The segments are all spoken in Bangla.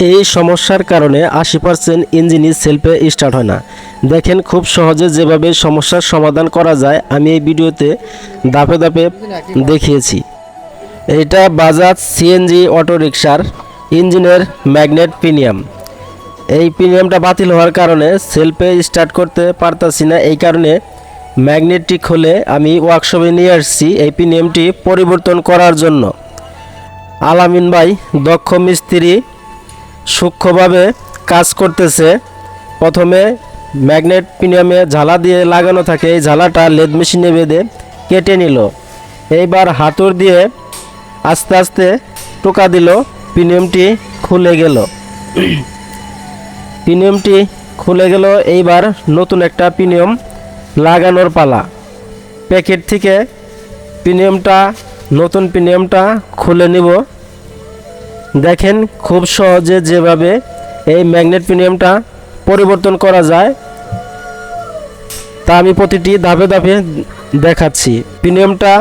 এই সমস্যার কারণে 80% ইঞ্জিনই সেলফে স্টার্ট হয় না। দেখেন খুব সহজে যেভাবে সমস্যার সমাধান করা যায় আমি এই ভিডিওতে ধাপে ধাপে দেখিয়েছি। এটা বাজাজ সিএনজি অটো রিকশার ইঞ্জিনের ম্যাগনেট প্রিমিয়াম। এই প্রিমিয়ামটা বাতিল হওয়ার কারণে সেলফে স্টার্ট করতে পারতাছি না। এই কারণে ম্যাগনেটটি খুলে আমি ওয়ার্কশপে নিয়ে আসছি এই প্রিমিয়ামটি পরিবর্তন করার জন্য। আলামিন ভাই দক্ষ মিস্ত্রি সূক্ষ্মভাবে কাজ করতেছে। প্রথমে ম্যাগনেট প্রিমিয়ামে ঝালা দিয়ে লাগানো থাকে, এই ঝালাটা লেদ মেশিনে বেঁধে কেটে নিল। এইবার হাতুড় দিয়ে আস্তে আস্তে টোকা দিল, প্রিমিয়ামটি খুলে গেল। প্রিমিয়ামটি খুলে গেল। এইবার নতুন একটা প্রিমিয়াম লাগানোর পালা। প্যাকেট থেকে নতুন প্রিমিয়ামটা খুলে নিব। দেখেন খুব সহজে যেভাবে এই ম্যাগনেট প্রিমিয়ামটা পরিবর্তন করা যায় তা আমি প্রতিটি ধাপে ধাপে দেখাচ্ছি। প্রিমিয়ামটা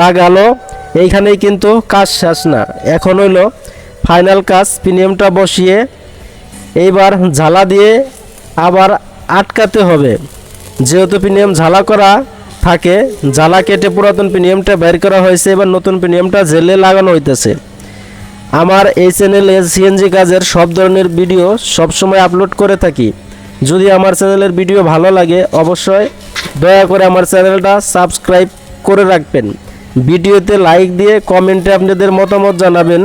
লাগালো, এইখানেই কিন্তু কাজ শেষ না, এখন হইল ফাইনাল কাজ। প্রিমিয়ামটা বসিয়ে এইবার ঝালা দিয়ে আবার আটকাতে হবে। যেহেতু প্রিমিয়াম ঝালা করা থাকে, ঝালা কেটে পুরাতন প্রিমিয়ামটা বের করা হয়েছে, এবার নতুন প্রিমিয়ামটা জেলে লাগানো হইতেছে। আমার এই চ্যানেলে সিএনজি কাজের সব ধরনের ভিডিও সবসময় আপলোড করে থাকি। যদি আমার চ্যানেলের ভিডিও ভালো লাগে অবশ্যই দয়া করে আমার চ্যানেলটা সাবস্ক্রাইব করে রাখবেন। ভিডিওতে লাইক দিয়ে কমেন্টে আপনাদের মতামত জানাবেন।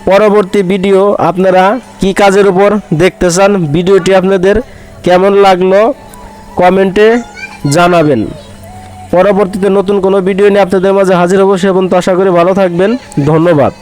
পরবর্তী ভিডিও আপনারা কি কাজের উপর দেখতে চান, ভিডিওটি আপনাদের কেমন লাগলো কমেন্টে জানাবেন। পরবর্তীতে নতুন কোনো ভিডিও নিয়ে আপনাদের মাঝে হাজির হব। সে পর্যন্ত আশা করি ভালো থাকবেন। ধন্যবাদ।